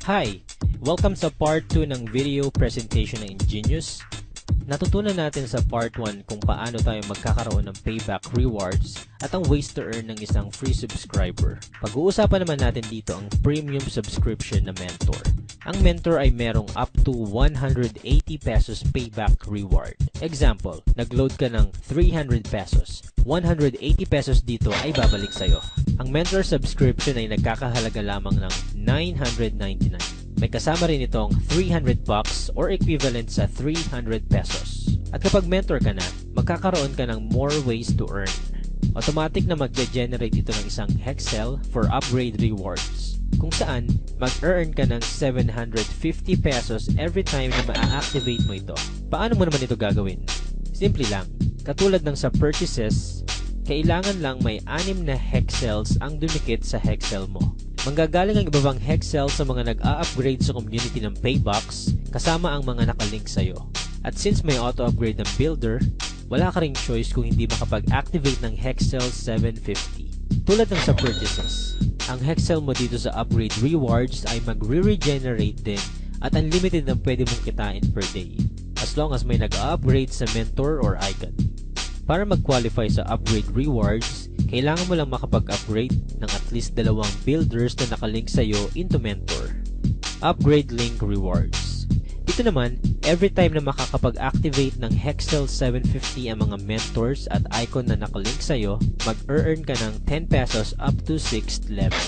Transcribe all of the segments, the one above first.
Hi! Welcome sa part 2 ng video presentation ng Ingenious. Natutunan natin sa part 1 kung paano tayo magkakaroon ng payback rewards at ang ways to earn ng isang free subscriber. Pag-uusapan naman natin dito ang premium subscription na mentor. Ang mentor ay merong up to 180 pesos payback reward. Example, nag-load ka ng 300 pesos. 180 pesos dito ay babalik sa'yo. Ang mentor subscription ay nagkakahalaga lamang ng 999. May kasama rin itong 300 bucks or equivalent sa 300 pesos. At kapag mentor ka na, magkakaroon ka ng more ways to earn. Automatic na mag-generate ito ng isang Hexel for upgrade rewards, kung saan mag-earn ka ng 750 pesos every time na ma-activate mo ito. Paano mo naman ito gagawin? Simple lang. Katulad ng sa purchases, kailangan lang may 6 na Hexels ang dumikit sa Hexel mo. Manggagaling ang iba pang Hexel sa mga nag-a-upgrade sa community ng Paybox kasama ang mga nakalink sa'yo. At since may auto-upgrade ng builder, wala ka ring choice kung hindi makapag-activate ng Hexel 750. Tulad ng sa purchases, ang Hexel mo dito sa upgrade rewards ay magre-regenerate din at unlimited na pwede mong kitain per day, as long as may nag-a-upgrade sa mentor or icon. Para mag-qualify sa upgrade rewards, kailangan mo lang makapag-upgrade ng at least 2 builders na nakalink sa'yo into mentor. Upgrade link rewards. Dito naman, every time na makakapag-activate ng Hexel 750 ang mga mentors at icon na nakalink sa'yo, mag-earn ka ng 10 pesos up to 6th level.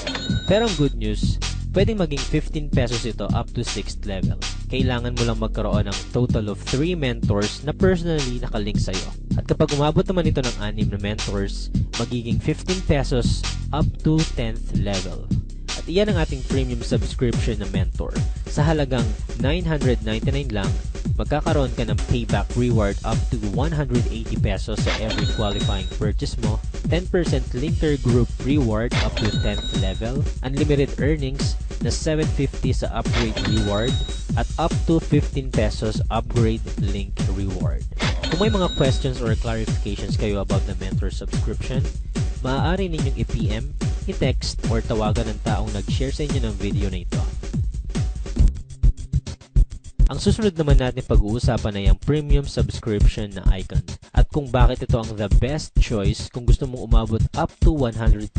Pero ang good news, pwedeng maging 15 pesos ito up to 6th level. Kailangan mo lang magkaroon ng total of 3 mentors na personally nakalink sa'yo. At kapag umabot naman ito ng 6 na mentors, magiging 15 pesos up to 10th level. At iyan ang ating premium subscription na mentor. Sa halagang 999 lang, magkakaroon ka ng payback reward up to 180 pesos sa every qualifying purchase mo, 10% linker group reward up to 10th level, unlimited earnings na 750 sa upgrade reward, at up to 15 pesos upgrade link reward. Kung may mga questions or clarifications kayo about the mentor subscription, maaari ninyong i-PM, i-text, or tawagan ng taong nag-share sa inyo ng video na ito. Ang susunod naman natin pag-uusapan ay ang premium subscription na icon at kung bakit ito ang the best choice kung gusto mong umabot up to 100%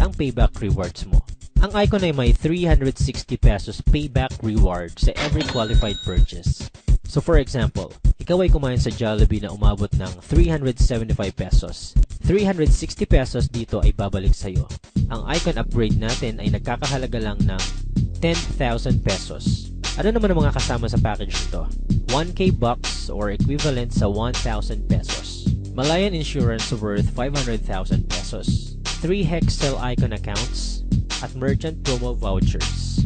ang payback rewards mo. Ang icon ay may 360 pesos payback reward sa every qualified purchase. So for example, ikaw ay kumain sa Jollibee na umabot ng 375 pesos. 360 pesos dito ay babalik sa'yo. Ang icon upgrade natin ay nagkakahalaga lang ng 10,000 pesos. Ano naman ang mga kasama sa package nito? 1K bucks or equivalent sa 1,000 pesos. Malayan Insurance worth 500,000 pesos. 3 Hexel icon accounts at merchant promo vouchers.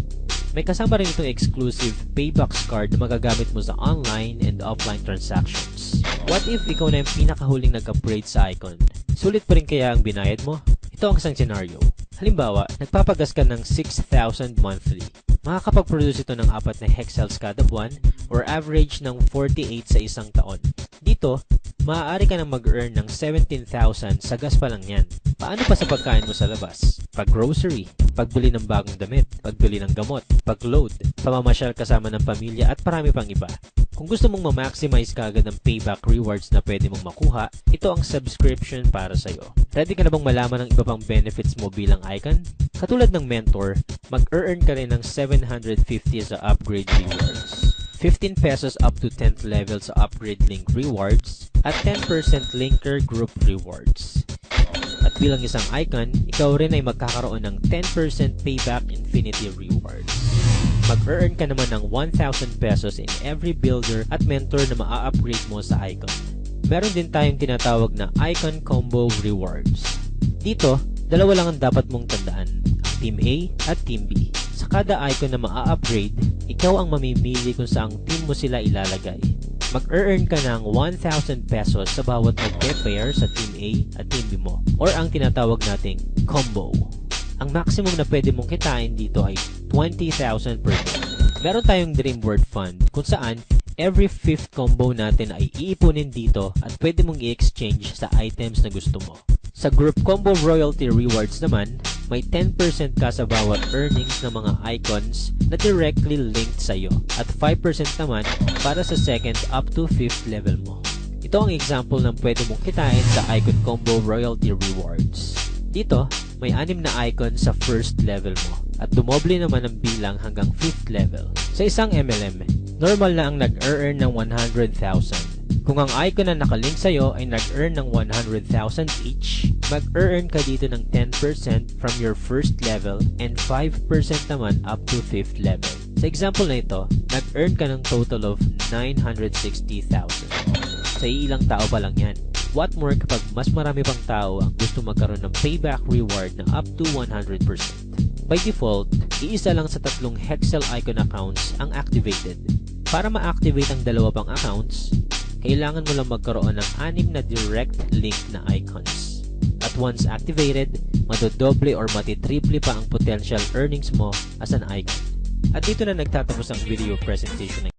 May kasama rin itong exclusive Paybox card na magagamit mo sa online and offline transactions. What if ikaw na yung pinakahuling nag-upgrade sa icon? Sulit pa rin kaya ang binayad mo? Ito ang isang scenario. Halimbawa, nagpapagas ka ng 6,000 monthly. Makakapag-produce ito ng 4 na Hexels kada buwan or average ng 48 sa isang taon. Dito, maaari ka nang mag-earn ng 17,000 sa gas pa lang yan. Paano pa sa pagkain mo sa labas? Pag-grocery, pagbili ng bagong damit, pagbili ng gamot, pag-load, pamamasyal kasama ng pamilya at marami pang iba. Kung gusto mong ma-maximize kaagad ang payback rewards na pwede mong makuha, ito ang subscription para sa'yo. Ready ka na bang malaman ang iba pang benefits mo bilang icon? Katulad ng mentor, mag-earn ka rin ng 750 sa upgrade rewards, 15 pesos up to 10th level sa upgrade link rewards, at 10% linker group rewards. At bilang isang icon, ikaw rin ay magkakaroon ng 10% payback infinity rewards. Mag-earn ka naman ng 1,000 pesos in every builder at mentor na maa-upgrade mo sa icon. Meron din tayong tinatawag na icon combo rewards. Dito, 2 lang ang dapat mong tandaan, ang Team A at Team B. Sa kada icon na maa-upgrade, ikaw ang mamimili kung saang team mo sila ilalagay. Mag-earn ka ng 1,000 pesos sa bawat mag-pair sa Team A at Team B mo, or ang tinatawag nating combo. Ang maximum na pwede mong kitain dito ay 20,000 per day. Meron tayong Dream World Fund kung saan every 5th combo natin ay iipunin dito at pwede mong i-exchange sa items na gusto mo. Sa Group Combo Royalty Rewards naman, may 10% ka sa bawat earnings ng mga icons na directly linked sa'yo at 5% naman para sa second up to 5th level mo. Ito ang example ng pwede mong kitain sa Icon Combo Royalty Rewards. Dito, may 6 na icon sa first level mo at dumoble naman ang bilang hanggang 5th level. Sa isang MLM, normal na ang nag-earn ng 100,000. Kung ang icon na nakalink sa'yo ay nag-earn ng 100,000 each, mag-earn ka dito ng 10% from your first level and 5% naman up to 5th level. Sa example na ito, nag-earn ka ng total of 960,000. Sa ilang tao pa lang yan. What more kapag mas marami pang tao ang gusto magkaroon ng payback reward na up to 100%. By default, iisa lang sa 3 Hexel icon accounts ang activated. Para ma-activate ang 2 pang accounts, kailangan mo lang magkaroon ng 6 na direct link na icons. At once activated, madodoble or matitriple pa ang potential earnings mo as an icon. At dito na nagtatapos ang video presentation.